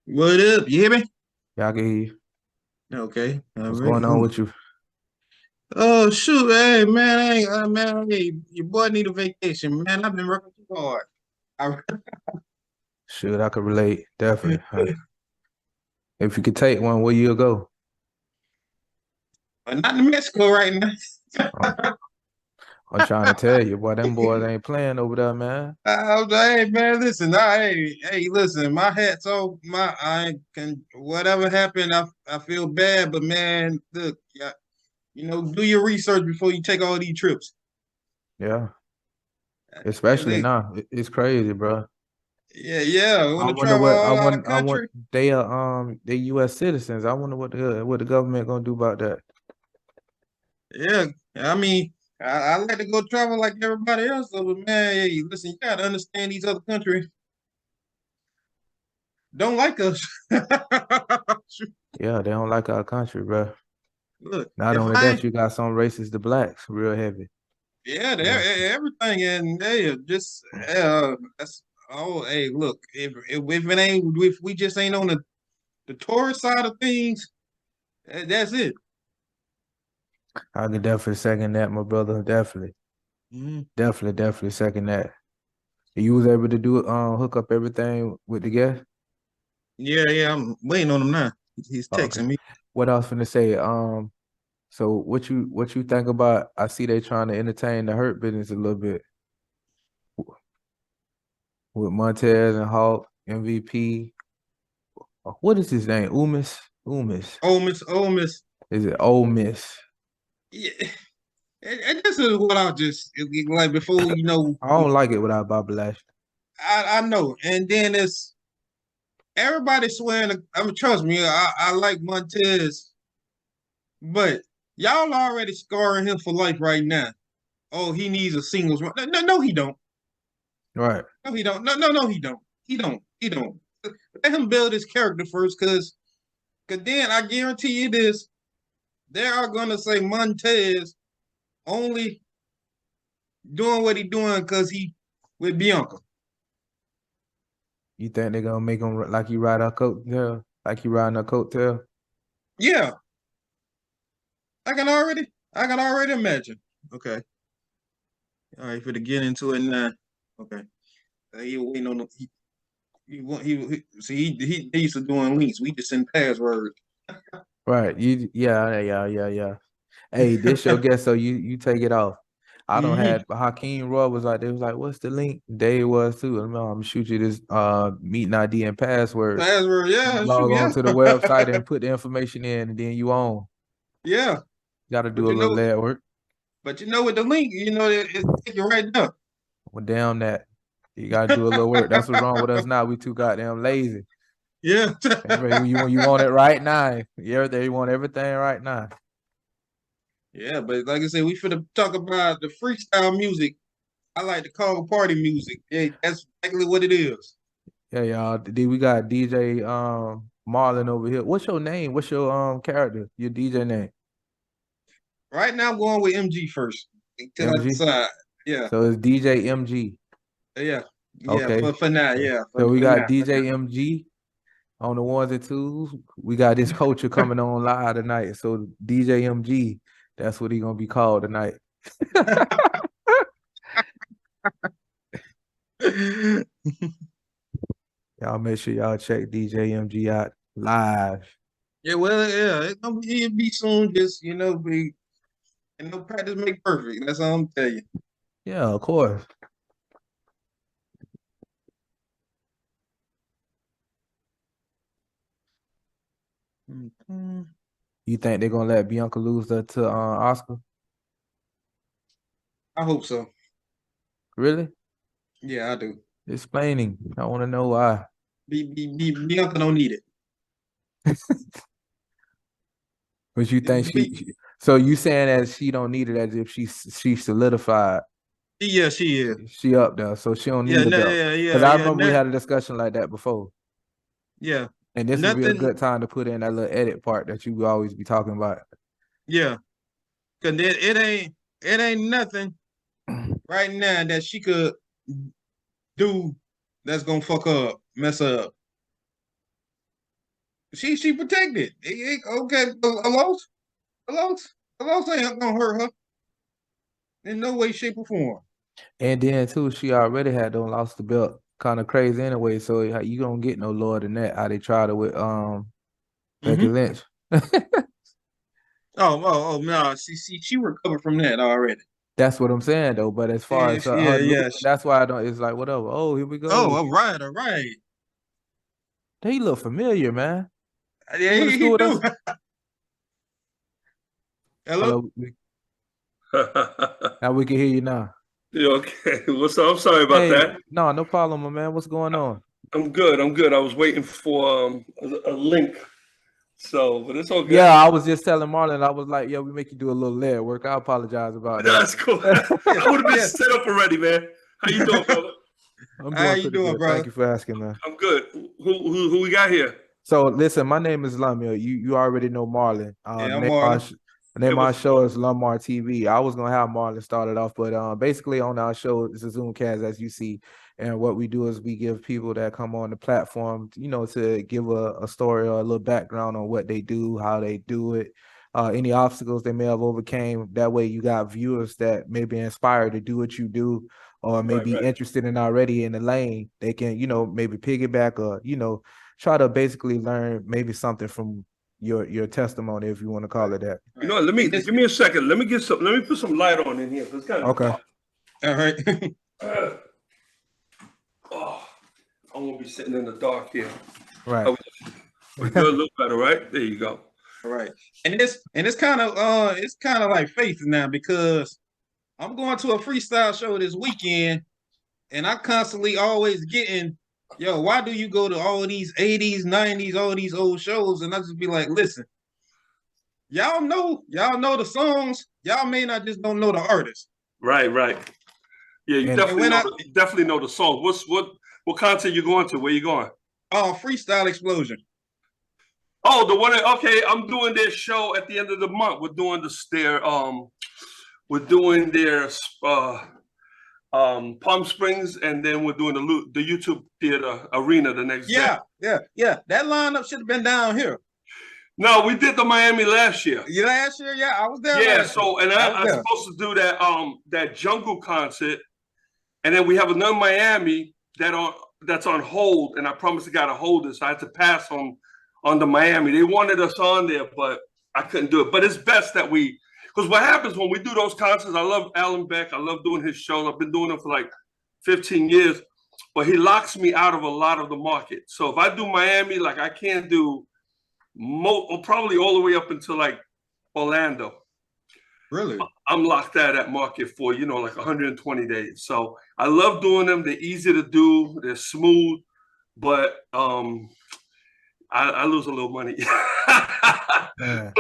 What up? You hear me? Yeah, I can hear you. Okay. All What's right. going on with you? Oh shoot. Hey man, man, hey, your boy need a vacation, man. I've been working too hard. I, Shoot, I could relate. Definitely. If you could take one, where you go? I'm not in Mexico right now. I'm, I'm trying to tell you, boy, them boys ain't playing over there, man. I was like, hey man, listen, hey, listen, my hat's off. I can whatever happened, I feel bad, but man, look, yeah, do your research before you take all these trips. Yeah, Yeah, especially now. It's crazy, bro. yeah. I want I to wonder travel what all out of I want. country. They U.S. citizens. I wonder what the government gonna do about that. Yeah, I mean, I like to go travel like everybody else, though, but man, hey, listen, you gotta understand these other countries don't like us. Yeah, they don't like our country, bro. Look, Not if only I, that, you got some racist the blacks, real heavy. yeah, Yeah, everything, and they are just, that's, oh, hey, look, if it ain't, if we just ain't on the tourist side of things, that's it. I could definitely second that, my brother. Definitely, Mhm. definitely second that. You was able to do hook up everything with the guest? Yeah, I'm waiting on him now. He's Oh, okay. texting me. What I was finna say, so what you think about I see they trying to entertain the hurt business a little bit with Montez and Hawk, MVP. What is his name? Umis? Umis. Ole Miss. Is it Ole Miss? Yeah, and this is what I just like before, I don't like it without Bobby Lash. I know. And then it's everybody swearing. I mean, trust me, I like Montez, but y'all already scarring him for life right now. Oh, he needs a singles run. No, he don't. Right. No, he don't. No, he don't. He don't. He don't. Let him build his character first, cause then I guarantee you this: they are gonna say Montez only doing what he doing because he with Bianca. You think they're gonna make him like he ride our coattail? Like he riding a coattail? Yeah, I can already imagine. Okay. All right, for to get into it now. Okay. He waiting on the, see he used to doing links. We just send passwords. Right. Yeah. Hey, this your guess, so you take it off. I don't Hmm. had Hakeem Roy was like, they was like, what's the link? They was too. I'm gonna shoot you this meeting ID and password. Password, You yeah, shoot, log on yeah. to the website and put the information in, and then you on. Yeah. Gotta But do a little lead work. with the link, it take you right there. Well, damn that. You gotta do a little work. That's what's wrong with us now. We too goddamn lazy. Yeah. You want it right now. You want everything right now. Yeah, but like I said, we finna talk about the freestyle music. I like to call party music. Yeah, that's exactly what it is. Yeah, y'all. We got DJ Marlon over here. What's your name? What's your character? Your DJ name? Right now I'm going with MG first until I MG. decide. Yeah, So it's DJ MG. yeah, yeah. Okay. For now, So, yeah, so we for now, got DJ MG on the ones and twos. We got this culture coming on live tonight. So DJ MG, that's what he gonna be called tonight. yeah, Y'all make sure y'all check DJ MG out live. well, yeah, it'll be soon. Just be practice make perfect. That's all I'm telling you. Yeah, of course. Mhm. You think they're gonna let Bianca lose that to Oscar? I hope so. Really? Yeah, I do. Explaining. I want to know why. Bianca don't need it. But you think so you saying that she don't need it as if she solidified. Yeah, she is. She up there, so she don't Yeah, need a no, belt. Because I yeah. remember we had a discussion like that before. Yeah, And this would be a nothing. good time to put in that little edit part that you would always be talking about. Yeah, cause it ain't nothing right now that she could do that's gonna fuck her up, mess her up. She protected. Okay, a loss ain't gonna hurt her in no way, shape, or form. And then too, she already had done lost the belt. Kind of crazy anyway. So you don't get no lower than that. How they tried it with Becky Lynch. Oh no. She recovered from that already. That's what I'm saying though. But as far as her losing, that's why I don't. It's like whatever. Oh, here we go. Oh, all right. He look familiar, man. Yeah, You went to school with us? Hello. Now we can hear you now. Yeah, okay. What's up? I'm sorry about that. No problem, my man. What's going on? I'm good. I was waiting for a link. So, but it's all good. Yeah, I was just telling Marlon, I was like, we make you do a little leg work. I apologize about that. That's cool. I would have been set up already, man. How you doing, brother? I'm doing pretty good. Bro? Thank you for asking, man. I'm good. Who we got here? So listen, my name is Lamia. You already know Marlon. I'm Marlon. The name of our show is Lumar TV. I was gonna have Marlon started off, but basically on our show it's a Zoomcast, as you see. And what we do is we give people that come on the platform, to give a story or a little background on what they do, how they do it, any obstacles they may have overcame. That way you got viewers that may be inspired to do what you do, or may be interested in already in the lane. They can, maybe piggyback or, try to basically learn maybe something from your testimony, if you want to call it that. Let me give me a second. Let me put some light on in here. It's kind of okay. All right. I won't be sitting in the dark here. Right. We good, look better, right? There you go. All right. And it's kind of like faith now, because I'm going to a freestyle show this weekend, and I constantly always getting, why do you go to all these 80s, 90s, all these old shows? And I just be like, listen, y'all know the songs. Y'all may not just don't know the artists. Right. Yeah, you definitely know the song. What concert you going to? Where you going? Oh, Freestyle Explosion. Oh, the one. Okay, I'm doing their show at the end of the month. We're doing their Palm Springs, and then we're doing the YouTube Theater Arena the next day. Yeah. That lineup should have been down here. No, we did the Miami last year. Last year, yeah, I was there. Yeah, so and I'm supposed to do that Jungle concert, and then we have another Miami that's on hold, and I promised the guy to hold it, so I had to pass on the Miami. They wanted us on there, but I couldn't do it. But it's best that because what happens when we do those concerts, I love Alan Beck. I love doing his shows. I've been doing them for like 15 years, but he locks me out of a lot of the market. So if I do Miami, like I can't do probably all the way up until like Orlando. Really? I'm locked out of that market for, like 120 days. So I love doing them. They're easy to do. They're smooth, but I lose a little money. Yeah,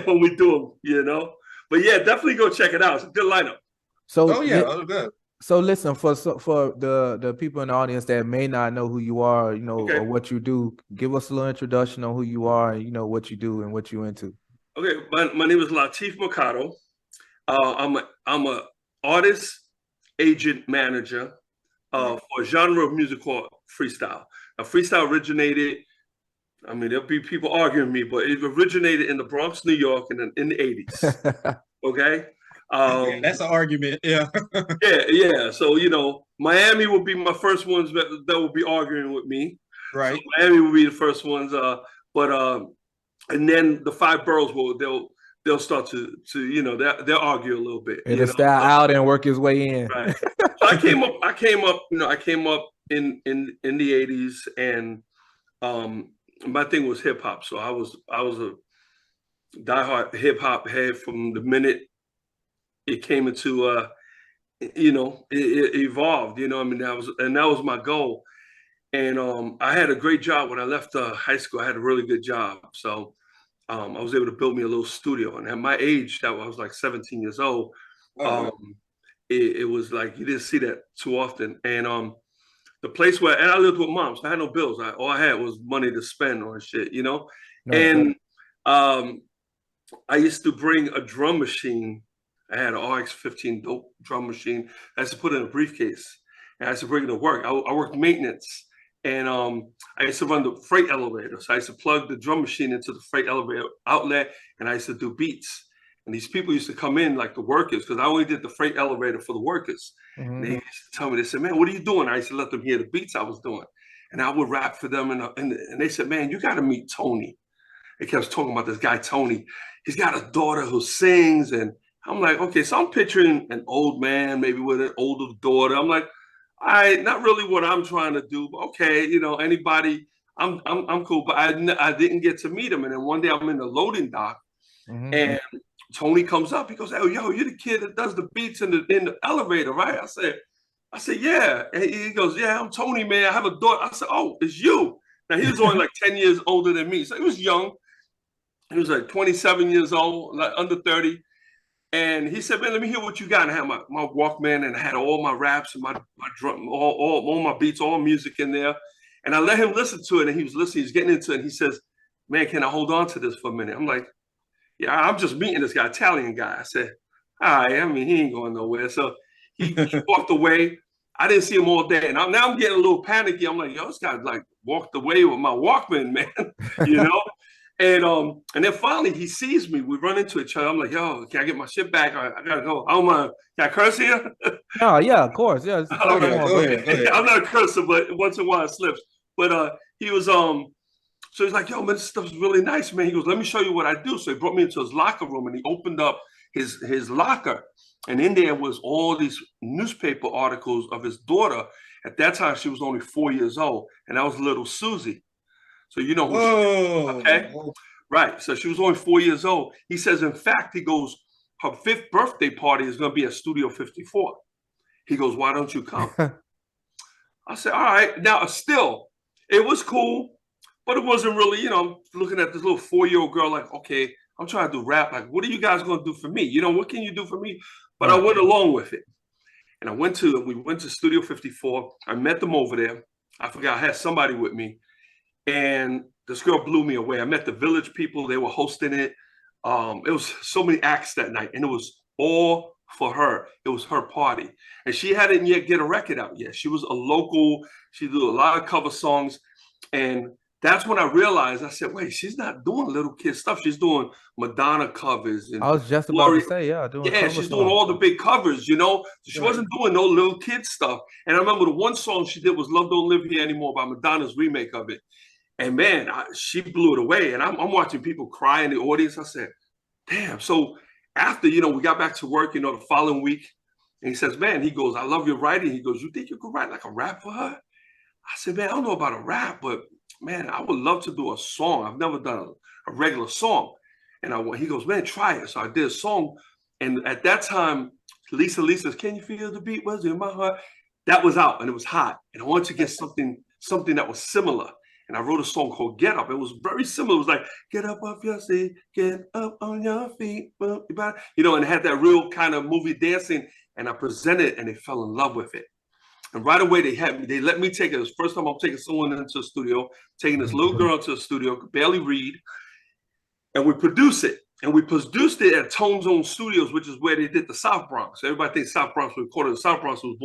when we do them, But yeah, definitely go check it out. It's a good lineup. So good. So listen, for the people in the audience that may not know who you are, or what you do, give us a little introduction on who you are and what you do and what you into. Okay, my name is Latif Mercardo. I'm a artist, agent, manager for a genre of music called freestyle. Now, freestyle originated. I mean, there'll be people arguing me, but it originated in the Bronx, New York, in the 80s. Okay. That's an argument. Yeah. Yeah. So, Miami will be my first ones that will be arguing with me. Right. So Miami will be the first ones. And then the 5 boroughs they'll start to they'll argue a little bit. It'll style out and work his way in. Right. So I came up in the 80s, and my thing was hip hop. So I was a diehard hip hop head from the minute it came into it evolved. That was my goal. And I had a great job when I left high school. I had a really good job. So I was able to build me a little studio. And at my age, I was like 17 years old. It was like you didn't see that too often. And the place and I lived with mom, so I had no bills. All I had was money to spend on shit, And I used to bring a drum machine. I had an RX-15 dope drum machine. I used to put it in a briefcase, and I used to bring it to work. I worked maintenance, And I used to run the freight elevator. So I used to plug the drum machine into the freight elevator outlet, and I used to do beats. And these people used to come in, like the workers, because I only did the freight elevator for the workers. And they used to tell me, they said, man, what are you doing? I used to let them hear the beats I was doing. And I would rap for them. And they said, man, you got to meet Tony. They kept talking about this guy, Tony. He's got a daughter who sings. And I'm like, okay, so I'm picturing an old man, maybe with an older daughter. I'm like, all right, not really what I'm trying to do, but okay, you know, anybody, I'm cool. But I didn't get to meet him. And then one day I'm in the loading dock, and Tony comes up. He goes, "Oh, yo, you're the kid that does the beats in the elevator, right?" I said, "Yeah." And he goes, "Yeah, I'm Tony, man. I have a daughter." I said, "Oh, it's you." Now he was only like 10 years older than me, so he was young. He was like 27 years old, like under 30. And he said, man, let me hear what you got. And I had my Walkman, and I had all my raps and my drum, all my beats, all music in there. And I let him listen to it, and he was listening, he was getting into it. And he says, man, can I hold on to this for a minute? I'm like, yeah, I'm just meeting this guy, Italian guy. I said, all right, I mean, he ain't going nowhere. So he walked away. I didn't see him all day. And now I'm getting a little panicky. I'm like, yo, this guy like walked away with my Walkman, man, you know? And then finally he sees me. We run into each other. I'm like, yo, can I get my shit back? I gotta go. I don't mind. Can I curse here? Oh, yeah, of course. Yeah. Go ahead. I'm not a cursor, but once in a while it slips. But he was so he's like, yo, man, this stuff's really nice, man. He goes, let me show you what I do. So he brought me into his locker room, and he opened up his locker. And in there was all these newspaper articles of his daughter. At that time, she was only 4 years old, and that was little SUZY. So you know who she is, okay? Right. So she was only 4 years old. He says, in fact, he goes, her 5th birthday party is going to be at Studio 54. He goes, why don't you come? I said, all right. Now, still, it was cool, but it wasn't really, you know, I'm looking at this little 4-year-old girl like, okay, I'm trying to do rap. Like, what are you guys going to do for me? You know, what can you do for me? But I went along with it. And we went to Studio 54. I met them over there. I forgot, I had somebody with me. And this girl blew me away. I met the Village people. They were hosting it. It was so many acts that night, and it was all for her. It was her party. And she hadn't yet get a record out yet. She was a local. She did a lot of cover songs. And that's when I realized, I said, wait, she's not doing little kid stuff. She's doing Madonna covers. And I was just about to say, yeah. She's doing all the big covers, you know? So she wasn't doing no little kid stuff. And I remember the one song she did was Love Don't Live Here Anymore by Madonna's remake of it. And man, she blew it away. And I'm watching people cry in the audience. I said, damn. So after, you know, we got back to work, you know, the following week, and he says, man, he goes, I love your writing. He goes, you think you could write like a rap for her? I said, man, I don't know about a rap, but man, I would love to do a song. I've never done a regular song. And he goes, man, try it. So I did a song. And at that time, Lisa's Can You Feel the Beat Was in My Heart? That was out, and it was hot. And I wanted to get something that was similar. And I wrote a song called Get Up. It was very similar. It was like, get up off your seat, get up on your feet. You know, and it had that real kind of movie dancing. And I presented it, and they fell in love with it. And right away, they let me take it. It was the first time I'm taking someone into the studio, taking this little girl into the studio, could barely read. And we produced it. And we produced it at Tone Zone Studios, which is where they did the South Bronx. Everybody thinks South Bronx was recorded. The South Bronx was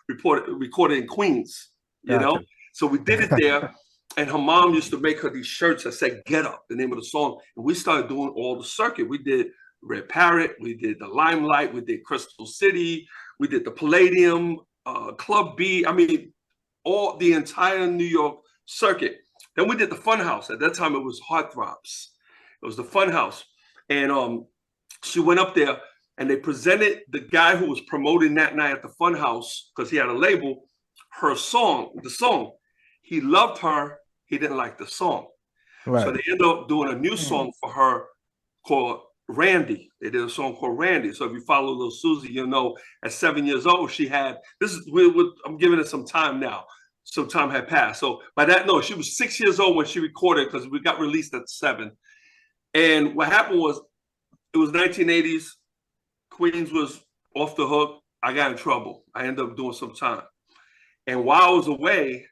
recorded in Queens, you know? So we did it there. And her mom used to make her these shirts that said Get Up, the name of the song. And we started doing all the circuit. We did Red Parrot, we did the Limelight, we did Crystal City, we did the Palladium, Club B. I mean, all the entire New York circuit. Then we did the Funhouse. At that time, it was Heartthrobs. It was the Funhouse. And she went up there, and they presented the guy who was promoting that night at the Funhouse, because he had a label, her song, the song. He loved her. He didn't like the song. Right. So they ended up doing a new song for her called Randy. They did a song called Randy. So if you follow little SUZY, you'll know at 7 years old, she had, I'm giving it some time now. Some time had passed. So by that, no, she was 6 years old when she recorded, because we got released at 7. And what happened was, it was 1980s. Queens was off the hook. I got in trouble. I ended up doing some time. And while I was away,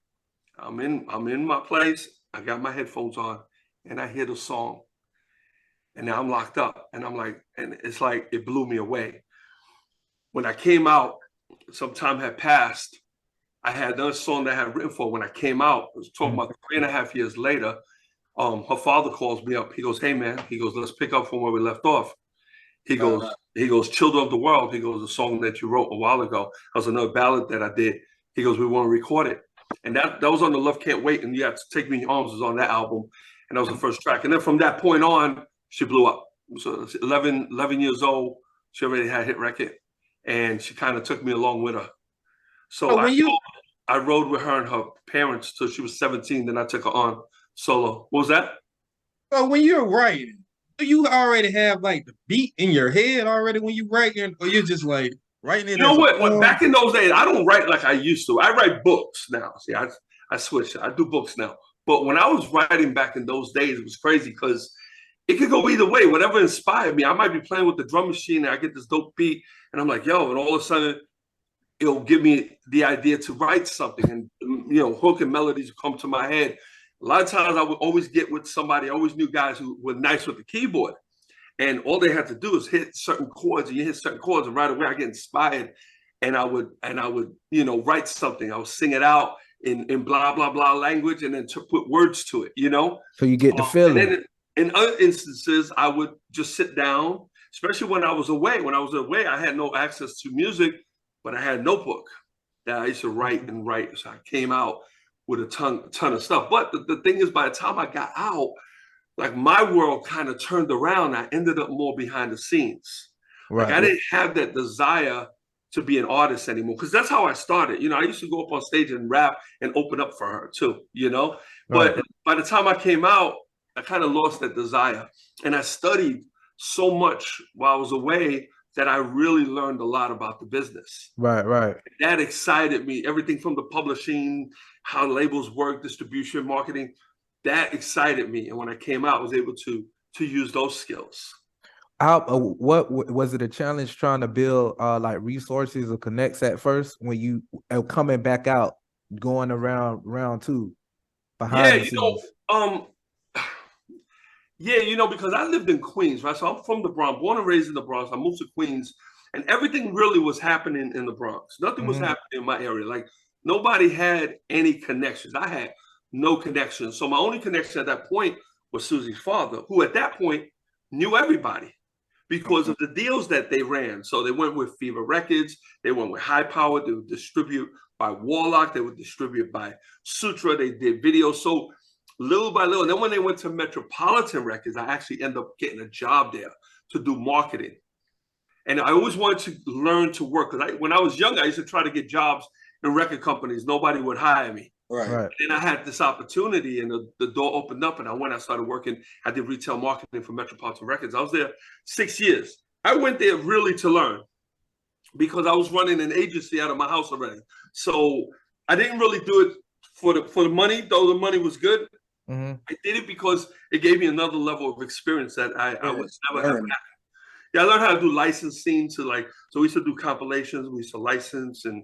I'm in my place. I got my headphones on, and I hear the song. And now I'm locked up. And I'm like, and it's like it blew me away. When I came out, some time had passed. I had another song that I had written for when I came out. I was talking about 3.5 years later. Her father calls me up. He goes, "Hey man," he goes, "let's pick up from where we left off." He goes, "Children of the World." He goes, "a song that you wrote a while ago. That was another ballad that I did." He goes, "We want to record it." And that was on the Love Can't Wait. And You Have to Take Me in Your Arms was on that album. And that was the first track. And then from that point on, she blew up. So 11 years old, she already had a hit record. And she kind of took me along with her. So I rode with her and her parents till she was 17. Then I took her on solo. What was that? So when you're writing, do you already have like the beat in your head already when you writing, or you're just like writing it? You know what? Back in those days, I don't write like I used to. I write books now. See, I switched. I do books now. But when I was writing back in those days, it was crazy because it could go either way. Whatever inspired me, I might be playing with the drum machine and I get this dope beat, and I'm like, yo, and all of a sudden, it'll give me the idea to write something, and hook and melodies will come to my head. A lot of times I would always get with somebody. I always knew guys who were nice with the keyboard, and all they had to do is hit certain chords, and you hit certain chords, and right away I get inspired, and I would write something. I would sing it out in blah blah blah language, and then to put words to it. So you get the feeling. And then in other instances, I would just sit down, especially when I was away. When I was away, I had no access to music, but I had a notebook that I used to write and write. So I came out with a ton of stuff. But the thing is, by the time I got out, like my world kind of turned around. I ended up more behind the scenes. Right. Like I didn't have that desire to be an artist anymore, because that's how I started. I used to go up on stage and rap and open up for her too, But by the time I came out, I kind of lost that desire. And I studied so much while I was away that I really learned a lot about the business. Right. That excited me. Everything from the publishing, how labels work, distribution, marketing, that excited me. And when I came out, I was able to use those skills. What was it a challenge trying to build like resources or connects at first when you coming back out, going around round two behind the scenes? Because I lived in Queens, right? So I'm from the Bronx, born and raised in the Bronx. I moved to Queens, and everything really was happening in the Bronx. Nothing was happening in my area. Like nobody had any connections. I had no connections. So my only connection at that point was Suzy's father, who at that point knew everybody because of the deals that they ran. So they went with Fever Records. They went with High Power. They would distribute by Warlock. They would distribute by Sutra. They did videos. So little by little. And then when they went to Metropolitan Records, I actually ended up getting a job there to do marketing. And I always wanted to learn to work. Because when I was young, I used to try to get jobs in record companies. Nobody would hire me. Right. And I had this opportunity, and the door opened up, and I started working. I did retail marketing for Metropolitan Records. I was there 6 years. I went there really to learn because I was running an agency out of my house already. So I didn't really do it for the money, though the money was good. I did it because it gave me another level of experience that I would never have had. Yeah, I learned how to do licensing so we used to do compilations, we used to license and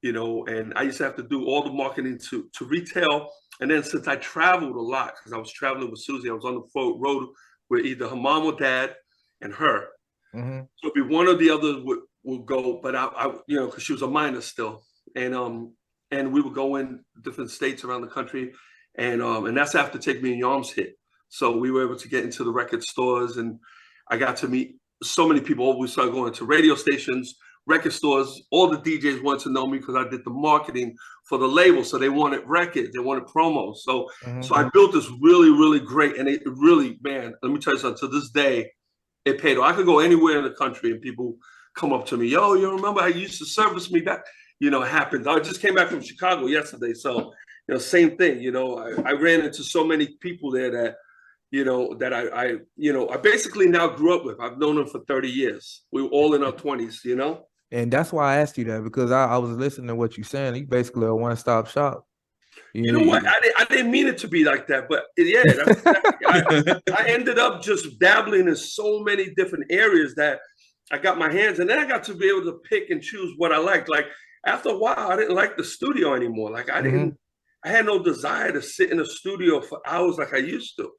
I used to have to do all the marketing to retail. And then since I traveled a lot, because I was traveling with Suzy, I was on the road with either her mom or dad and her. So it'd be one or the other would go, but I because she was a minor still. And we would go in different states around the country. And that's after Take Me in Your Arms hit. So we were able to get into the record stores, and I got to meet so many people. We started going to radio stations, record stores. All the DJs wanted to know me because I did the marketing for the label. So they wanted records, they wanted promos. So I built this really, really great, and it really, man, let me tell you something, to this day, it paid off. I could go anywhere in the country and people come up to me, yo, you remember how you used to service me back? It happened. I just came back from Chicago yesterday. So same thing, I ran into so many people there that, that I basically now grew up with. I've known them for 30 years. We were all in our 20s, And that's why I asked you that, because I was listening to what you're saying. You basically a one-stop shop. You know what? I didn't mean it to be like that, but yeah, I ended up just dabbling in so many different areas that I got my hands, and then I got to be able to pick and choose what I liked. Like after a while, I didn't like the studio anymore. Like I had no desire to sit in a studio for hours like I used to.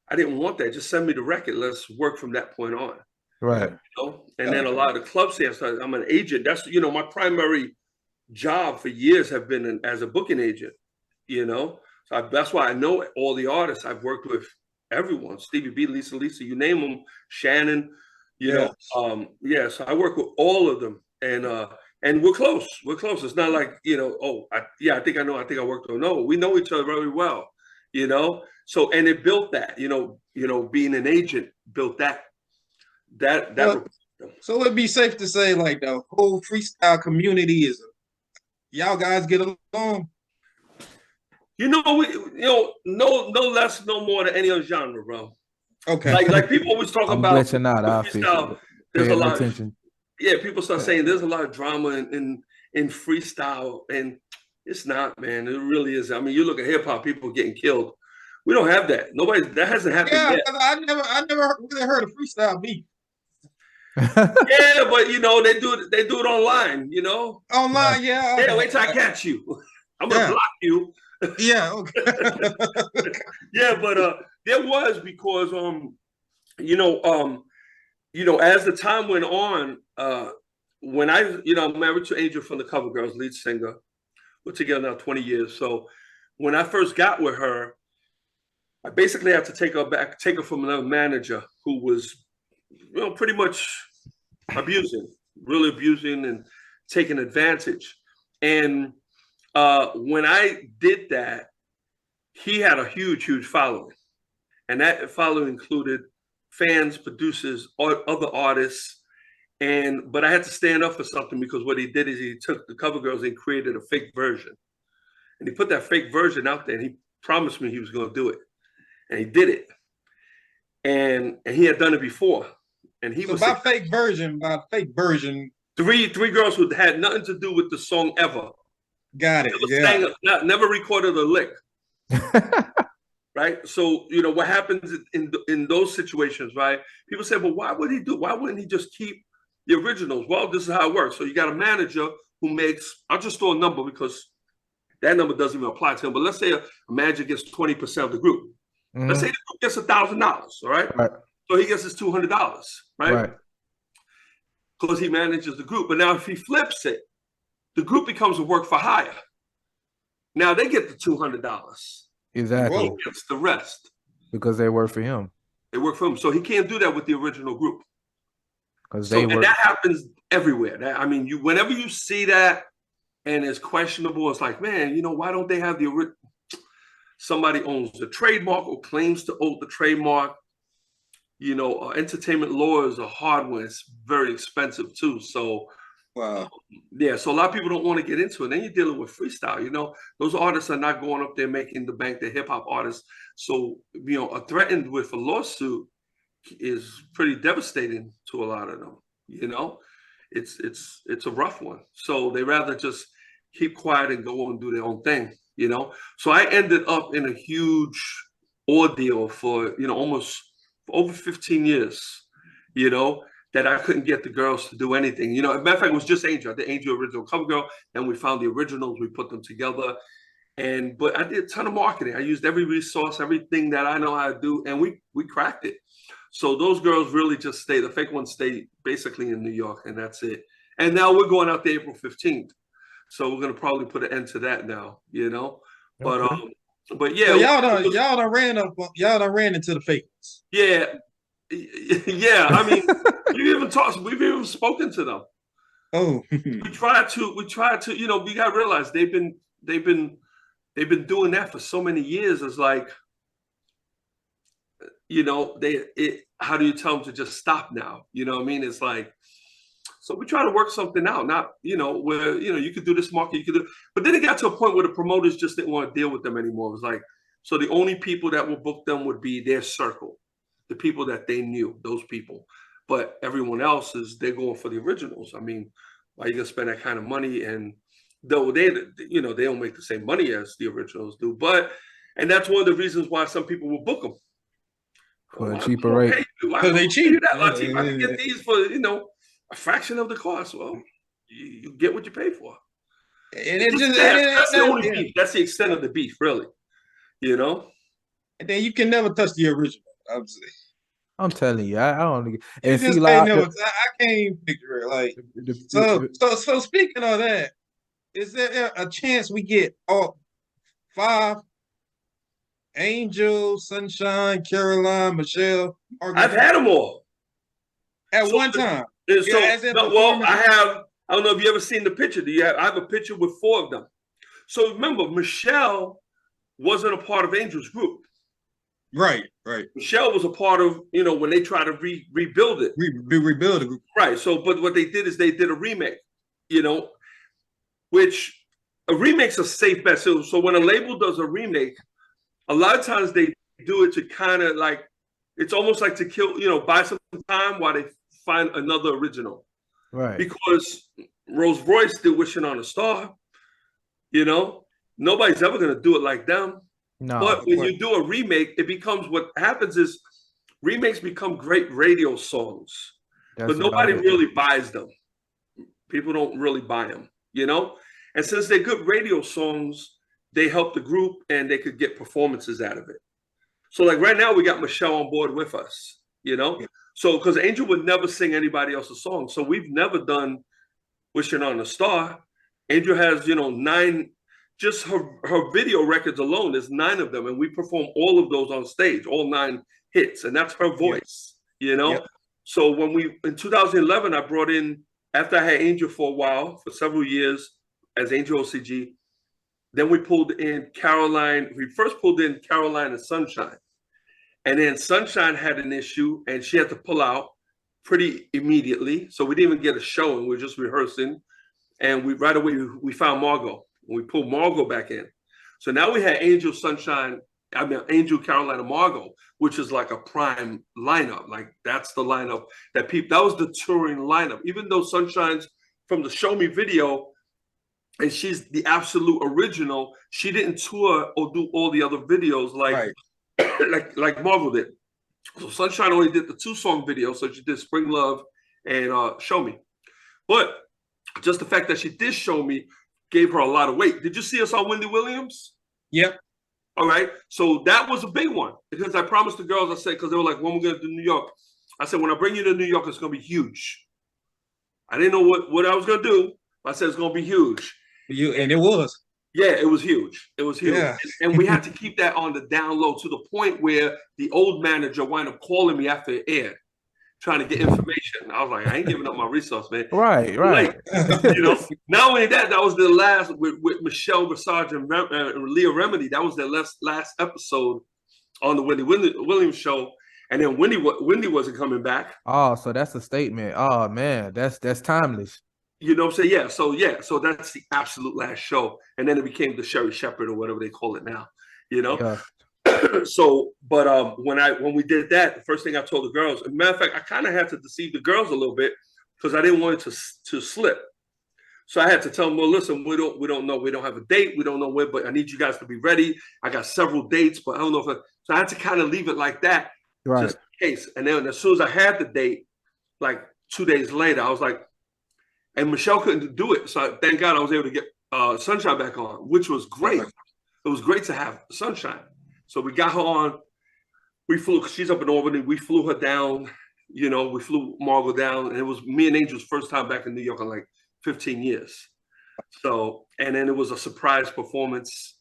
I didn't want that. Just send me the record. Let's work from that point on. Right. And then a lot of the clubs here, I'm an agent. That's, my primary job for years have been as a booking agent, you know. So that's why I know all the artists. I've worked with everyone, Stevie B, Lisa, you name them, Shannon, you know. Yeah, so I work with all of them, and we're close. We're close. It's not like, you know, oh, I think I know. I think I worked with them. No, we know each other very well, you know. So, and it built that, you know, being an agent built that. So it'd be safe to say, like, the whole freestyle community is, y'all guys get along. You know, no less, no more than any other genre, bro. Okay. Like people always talk I'm about glitching out. freestyle. There's a lot. Attention. Yeah, people start saying there's a lot of drama in freestyle, and it's not, man. It really is. I mean, you look at hip hop, people getting killed. We don't have that. That hasn't happened yet. I never really heard of freestyle beef. Yeah, but you know, they do it online, you know. Online, yeah. Yeah, wait till I catch you. I'm gonna block you. Yeah, okay. Yeah, but there was, because you know, as the time went on, when I'm married to Angel from the Cover Girls, lead singer. We're together now 20 years. So when I first got with her, I basically had to take her from another manager who was, you know, pretty much really abusing and taking advantage. And when I did that, he had a huge following. And that following included fans, producers, other artists. But I had to stand up for something, because what he did is he took the Cover Girls and created a fake version. And he put that fake version out there, and he promised me he was going to do it. And he did it. And he had done it before. And he was by fake version, three girls who had nothing to do with the song ever. Got it. Never recorded a lick. Right. So, you know, what happens in those situations, right? People say, well, why wouldn't he just keep the originals? Well, this is how it works. So you got a manager who makes, I'll just throw a number because that number doesn't even apply to him. But let's say a manager gets 20% of the group. Mm-hmm. Let's say the group gets $1,000, all right? So he gets his $200, right? Because he manages the group. But now if he flips it, the group becomes a work for hire. Now they get the $200. Exactly. He gets the rest. Because they work for him. They work for him. So he can't do that with the original group. And that happens everywhere. Whenever you see that and it's questionable, it's like, man, you know, why don't they have the original? Somebody owns the trademark or claims to own the trademark. You know, entertainment law is a hard one. It's very expensive too. So, wow. Yeah. So a lot of people don't want to get into it. Then you're dealing with freestyle. You know, those artists are not going up there making the bank. They're hip hop artists. So, you know, threatened with a lawsuit is pretty devastating to a lot of them. You know, it's a rough one. So they rather just keep quiet and go and do their own thing. You know, so I ended up in a huge ordeal for, you know, almost over 15 years, you know, that I couldn't get the girls to do anything. You know, as a matter of fact, it was just Angel. I did Angel original Cover Girl, and we found the originals, we put them together. But I did a ton of marketing. I used every resource, everything that I know how to do, and we cracked it. So those girls really just stayed, the fake ones stayed basically in New York, and that's it. And now we're going out there April 15th. So we're gonna probably put an end to that now, you know. Okay. But yeah, so y'all done ran into the fakes. Yeah, yeah. I mean, we've even spoken to them. Oh, we tried to. You know, we gotta realize they've been doing that for so many years. It's like, you know, how do you tell them to just stop now? You know what I mean? It's like. So we try to work something out, not, you know, where, you know, you could do this market, you could do, but then it got to a point where the promoters just didn't want to deal with them anymore. It was like, so the only people that will book them would be their circle, the people that they knew, those people. But everyone else they're going for the originals. I mean, why are you gonna spend that kind of money? And though they don't make the same money as the originals do, and that's one of the reasons why some people will book them. For a cheaper rate. Because they cheap. I can get these for, you know, a fraction of the cost. Well, you get what you pay for. And that's the only beef. That's the extent of the beef, really. You know? And then you can never touch the original, obviously. I'm telling you, I don't. And see, like, I can't even picture it. Like, so speaking of that, is there a chance we get all 5? Angel, Sunshine, Caroline, Michelle. I've had them all at one time. So, I don't know if you ever seen the picture. I have a picture with 4 of them. So remember, Michelle wasn't a part of Angel's group. Right. Michelle was a part of, when they tried to rebuild it. Rebuild the group. Right. So, but what they did is they did a remake, which a remake's a safe bet. So when a label does a remake, a lot of times they do it to kind of like, it's almost like to kill, buy some time while they find another original. Right. Because Rolls Royce did Wishing on a Star, nobody's ever going to do it like them. No. But when you do a remake, it becomes, what happens is remakes become great radio songs, but nobody really buys them. People don't really buy them, And since they're good radio songs, they help the group and they could get performances out of it. So like right now we got Michelle on board with us, So because Angel would never sing anybody else's song. So we've never done Wishing on a Star. Angel has, 9, just her video records alone, there's 9 of them. And we perform all of those on stage, all 9 hits. And that's her voice, Yep. So when in 2011, I brought in, after I had Angel for a while, for several years as Angel OCG, then we pulled in Caroline. We first pulled in Caroline and Sunshine. And then Sunshine had an issue and she had to pull out pretty immediately. So we didn't even get a show and we were just rehearsing. And right away, we found Margot. And we pulled Margot back in. So now we had Angel, Caroline, and Margot, which is like a prime lineup. Like that's the lineup that was the touring lineup. Even though Sunshine's from the Show Me video, and she's the absolute original, she didn't tour or do all the other videos like Marvel did. So Sunshine only did the 2-song video, so she did Spring Love and Show Me. But just the fact that she did Show Me gave her a lot of weight. Did you see us on Wendy Williams? Yep. All right. So that was a big one because I promised the girls, I said, because they were like, when we're going to do New York? I said, when I bring you to New York, it's going to be huge. I didn't know what I was going to do. I said, it's going to be huge. And it was. Yeah, it was huge. It was huge. Yeah. And we had to keep that on the down low to the point where the old manager wound up calling me after it aired, trying to get information. I was like, I ain't giving up my resource, man. Right. Not only that was the last with Michelle Visage and Leah Remedy. That was their last episode on the Wendy Williams show. And then Wendy wasn't coming back. Oh, so that's a statement. Oh man, that's timeless. You know what I'm saying? So that's the absolute last show. And then it became the Sherry Shepherd or whatever they call it now, Yeah. So, but when we did that, the first thing I told the girls, as a matter of fact, I kind of had to deceive the girls a little bit because I didn't want it to slip. So I had to tell them, well, listen, we don't know. We don't have a date. We don't know when, but I need you guys to be ready. I got several dates, but I don't know so I had to kind of leave it like that, just in case. And then as soon as I had the date, like 2 days later, I was like, and Michelle couldn't do it. So thank God I was able to get Sunshine back on, which was great. It was great to have Sunshine. So we got her on. We flew, she's up in Albany. We flew her down, we flew Margot down. And it was me and Angel's first time back in New York in like 15 years. So, and then it was a surprise performance.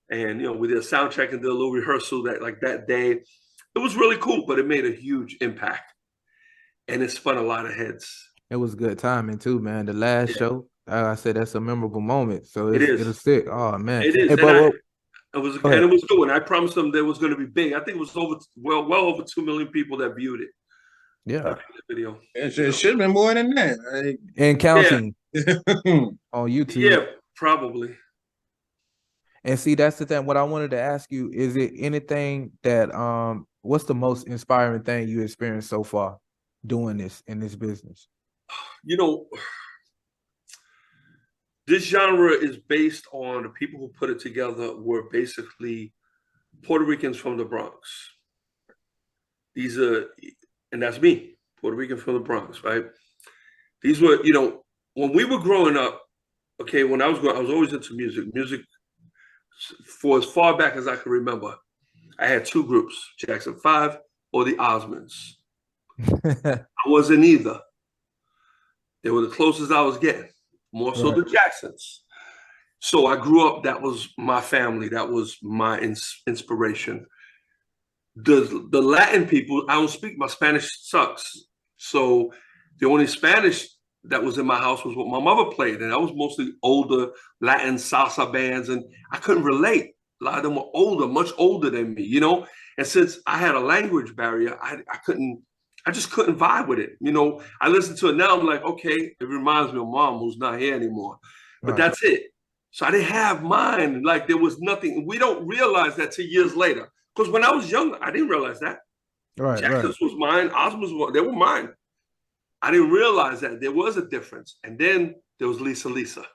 And, we did a sound check and did a little rehearsal that day. It was really cool, but it made a huge impact. And it spun a lot of heads. It was good timing too, man. The last show, I said that's a memorable moment. So it is. It's sick. Oh man, it is. Hey, it was good. And I promised them that it was going to be big. I think it was well over 2 million people that viewed it. Yeah, video. It should have been more than that. And counting on YouTube. Yeah, probably. And see, that's the thing. What I wanted to ask you is, it anything that what's the most inspiring thing you experienced so far doing this in this business? This genre is based on the people who put it together were basically Puerto Ricans from the Bronx. And that's me, Puerto Rican from the Bronx, right? These were, when we were growing up, okay, when I was growing, I was always into music. Music, for as far back as I can remember, I had 2 groups, Jackson 5 or the Osmonds. I wasn't either. They were the closest I was getting, more so the Jacksons. So I grew up, that was my family, that was my inspiration. The Latin people, I don't speak, my Spanish sucks. So the only Spanish that was in my house was what my mother played. And that was mostly older Latin salsa bands. And I couldn't relate. A lot of them were older, much older than me, you know? And since I had a language barrier, I just couldn't vibe with it. You know, I listen to it now, I'm like, okay, it reminds me of mom who's not here anymore. But that's it. So I didn't have mine. Like there was nothing. We don't realize that till years later. Because when I was young, I didn't realize that. Jackson's was mine. Ozma's was, they were mine. I didn't realize that there was a difference. And then there was Lisa.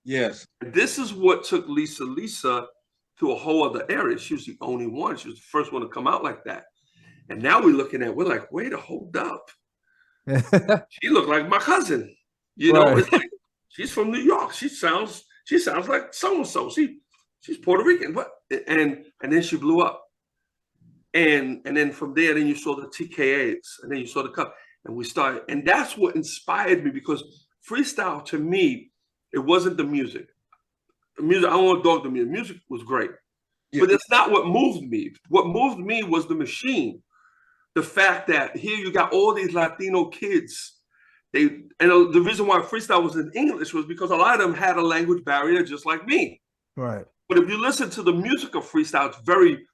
Yes. And this is what took Lisa to a whole other area. She was the only one. She was the first one to come out like that. And now we're looking at, we're like, wait, hold up. She looked like my cousin. You know, it's like, she's from New York. She sounds like so-and-so. She's Puerto Rican. What? And then she blew up. And then from there, then you saw the TKAs, and then you saw the cup, and we started. And that's what inspired me, because freestyle to me, it wasn't the music. The music, I don't want to dog the music. Music was great. Yeah. But it's not what moved me. What moved me was the machine. The fact that here you got all these Latino kids. And the reason why freestyle was in English was because a lot of them had a language barrier just like me. Right. But if you listen to the music of freestyle, it's very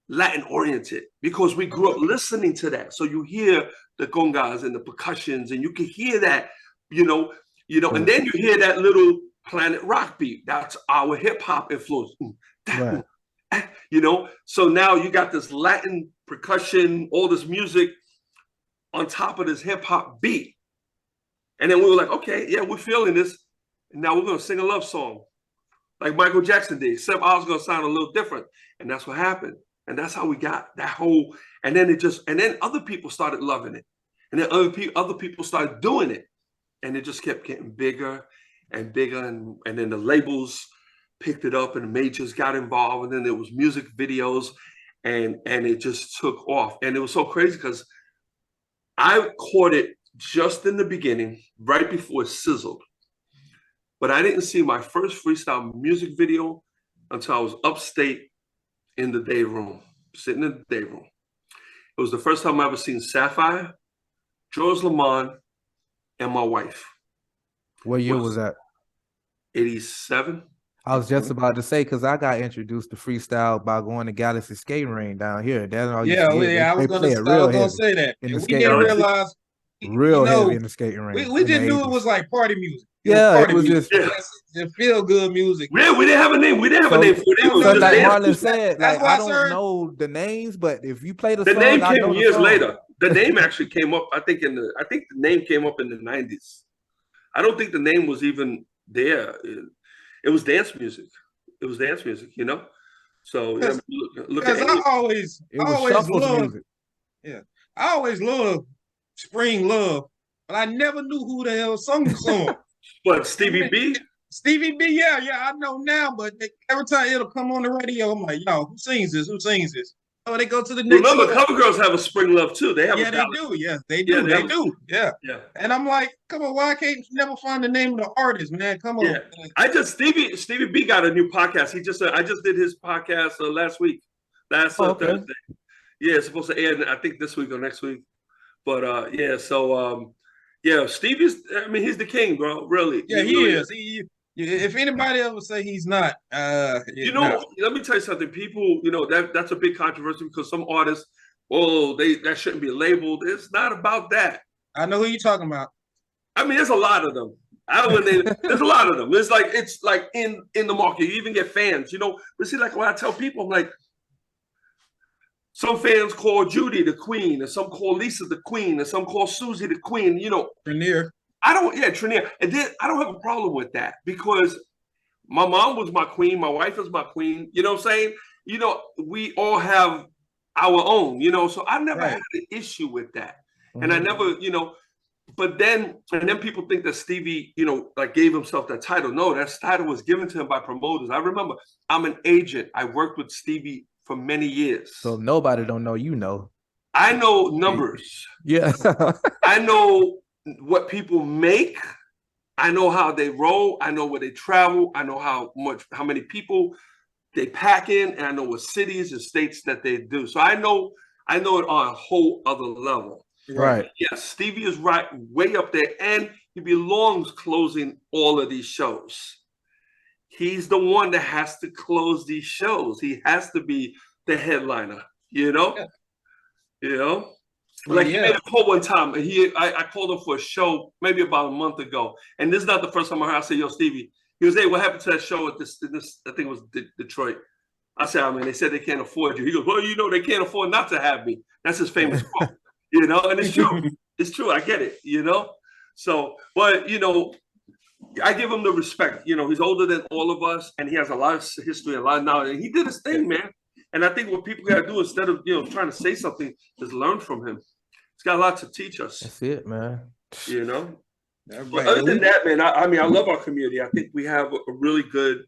Latin oriented, because we grew up listening to that. So you hear the congas and the percussions, and you can hear that, you know, and then you hear that little Planet Rock beat. That's our hip hop influence. Right. You know, so now you got this Latin percussion, all this music on top of this hip hop beat. And then we were like, okay, yeah, we're feeling this. And now we're going to sing a love song like Michael Jackson did, except I was going to sound a little different. And that's what happened. And that's how we got that whole, and then other people started loving it. And then other people started doing it. And it just kept getting bigger and bigger. And then the labels picked it up, and the majors got involved. And then there was music videos, and it just took off. And it was so crazy because I caught it just in the beginning, right before it sizzled. But I didn't see my first freestyle music video until I was upstate in the day room, sitting in the day room. It was the first time I ever seen Sapphire, George Lamond, and my wife. What year was that? 87. I was just about to say, because I got introduced to freestyle by going to Galaxy Skating Ring down here. That's all I was going to say that. We didn't realize real heavy in the skating ring. We just knew it was like party music. It was just feel good music. Yeah, we didn't have a name. We didn't have a name for it. So like Marlon said, like I don't know the names, but if you play the song, name came years later. The name actually came up. I think the name came up in the 90s. I don't think the name was even there. It was dance music. It was dance music, you know. So yeah, look at I always love music. Yeah, I always love Spring Love, but I never knew who the hell sung the song. What, Stevie B? Stevie B, yeah, I know now, but every time it'll come on the radio, I'm like, yo, who sings this? Who sings this? Oh, they go to the next. Remember, cover girls have a Spring Love too. They have. Yeah, they do. Yeah, they do. Yeah, they do. Yeah. Yeah. And I'm like, come on, why can't you never find the name of the artist, man? Come on. Yeah. Stevie B got a new podcast. I just did his podcast last week, Thursday. Yeah, it's supposed to air, I think, this week or next week. But Stevie's. I mean, he's the king, bro. Really. Yeah, he is. If anybody ever say he's not, let me tell you something. People, that's a big controversy because some artists, that shouldn't be labeled. It's not about that. I know who you're talking about. I mean, there's a lot of them. There's a lot of them. It's like in the market. You even get fans, But see, like when I tell people, I'm like, some fans call Judy the queen, and some call Lisa the queen, and some call SUZY the queen. Trinier. Trinier. And then I don't have a problem with that because my mom was my queen. My wife is my queen. You know what I'm saying? We all have our own, so I never had an issue with that. Mm-hmm. And I never, but then people think that Stevie, gave himself that title. No, that title was given to him by promoters. I remember I'm an agent. I worked with Stevie for many years. So nobody don't know, I know numbers. Yeah. I know what people make, I know how they roll. I know where they travel. I know how many people they pack in, and I know what cities and states that they do. So I know it on a whole other level. Right. Yes, Stevie is right, way up there, and he belongs closing all of these shows. He's the one that has to close these shows. He has to be the headliner, you know? Yeah. You know? Well, Like he made a call one time, and I called him for a show maybe about a month ago. And this is not the first time I heard. I said, yo, Stevie, he was, hey, what happened to that show at this I think it was Detroit. I said, I mean, they said they can't afford you. He goes, well, you know, they can't afford not to have me. That's his famous quote, you know, and it's true. It's true. I get it, you know? So, but, you know, I give him the respect. You know, he's older than all of us, and he has a lot of history, a lot of knowledge. And he did his thing, man. And I think what people got to do instead of, you know, trying to say something is learn from him. He's got a lot to teach us. That's it, man. You know? Right. But other than that, man, I mean, I love our community. I think we have a really good,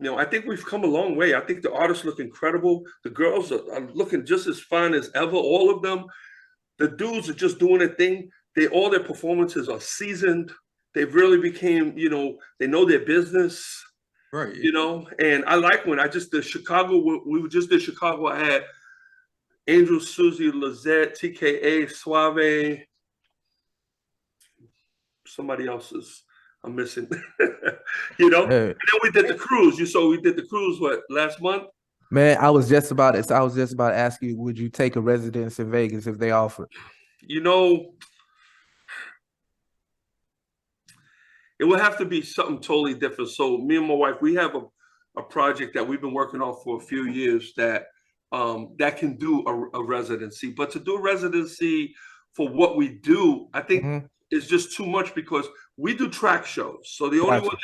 you know, I think we've come a long way. I think the artists look incredible. The girls are looking just as fine as ever, all of them. The dudes are just doing their thing. All their performances are seasoned. They've really became, you know, they know their business. Right. You know, and I like when we were just in Chicago. I had Angel, SUZY, Lizette, TKA, Suave. Somebody else's I'm missing. You know? Hey. And then we did the cruise. We did the cruise, what, last month? Man, I was just about to ask you, would you take a residence in Vegas if they offered? You know, it would have to be something totally different. So me and my wife, we have a project that we've been working on for a few years that can do a residency. But to do a residency for what we do, I think is just too much because we do track shows. So the only one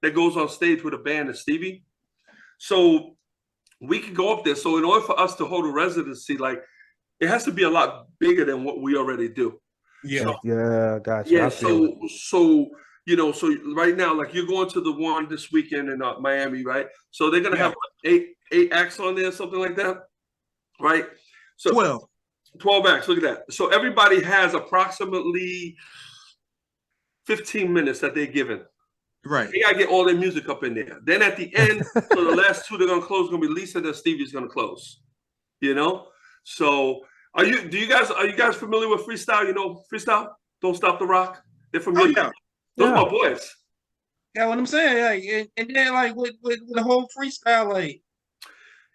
that goes on stage with a band is Stevie. So we can go up there. So in order for us to hold a residency, like it has to be a lot bigger than what we already do. Yeah. So, yeah, gotcha. Yeah. So you know, so right now, like you're going to the one this weekend in Miami, right? So they're gonna have eight acts on there, something like that, right? So 12 acts. Look at that. So everybody has approximately 15 minutes that they're given. Right. They gotta get all their music up in there. Then at the end, so the last two they're gonna close gonna be Lisa, then Stevie's gonna close. You know? So are you guys familiar with Freestyle? You know, Freestyle? Don't Stop the Rock? They're from your Those are my boys. Yeah, what I'm saying, like, and then like with the whole Freestyle, like,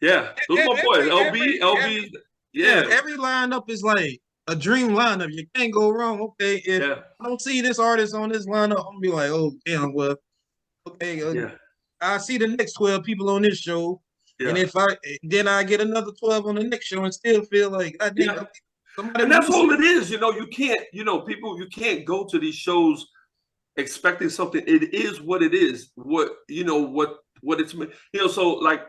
yeah, those are my boys. LB, yeah. Every lineup is like a dream lineup. You can't go wrong. Okay, if I don't see this artist on this lineup, I'm gonna be like, oh damn, well, okay, I see the next 12 people on this show, and if I get another 12 on the next show, and still feel like I think. And that's all it is. You know, you can't. You know, people. You can't go to these shows expecting something. It is what it is. What it's, you know, so like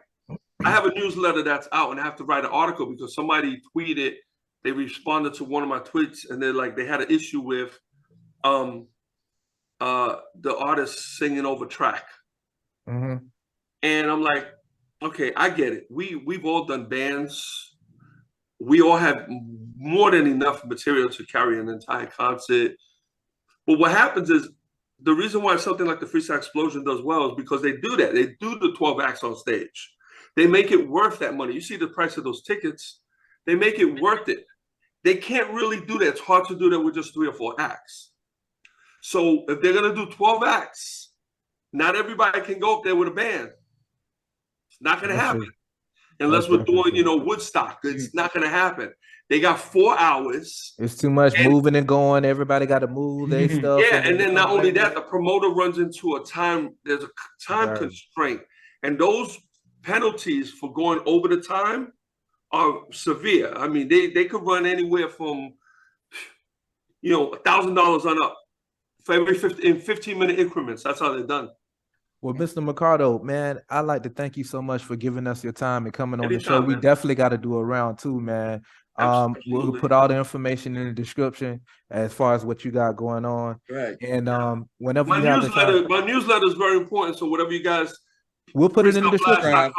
I have a newsletter that's out and I have to write an article because somebody tweeted, they responded to one of my tweets and they're like, they had an issue with the artist singing over track. And I'm like, okay, I get it. We've all done bands. We all have more than enough material to carry an entire concert. But what happens is, the reason why something like the Freestyle Explosion does well is because they do that. They do the 12 acts on stage. They make it worth that money. You see the price of those tickets. They make it worth it. They can't really do that. It's hard to do that with just 3 or 4 acts. So if they're going to do 12 acts, not everybody can go up there with a band. It's not going to happen. Unless we're doing, you know, Woodstock. It's not going to happen. They got 4 hours. It's too much moving and going. Everybody got to move their stuff. Yeah, and then not only that, the promoter runs into a time. There's a time constraint, and those penalties for going over the time are severe. I mean, they could run anywhere from, you know, $1,000 on up for every 15-minute increments. That's how they're done. Well, Mr. Mercardo, man, I'd like to thank you so much for giving us your time and coming on the show. We definitely got to do a round 2, man. We'll put all the information in the description as far as what you got going on. Right. And whenever my newsletter is very important. So whatever you guys, we'll put it in the description.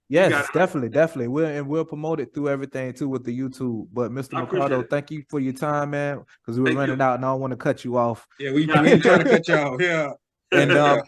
Yes, definitely. We'll promote it through everything too with the YouTube. But Mr. Mercardo, thank you for your time, man. Because we're running out and I don't want to cut you off. Yeah, we ain't trying to cut you off. Yeah. And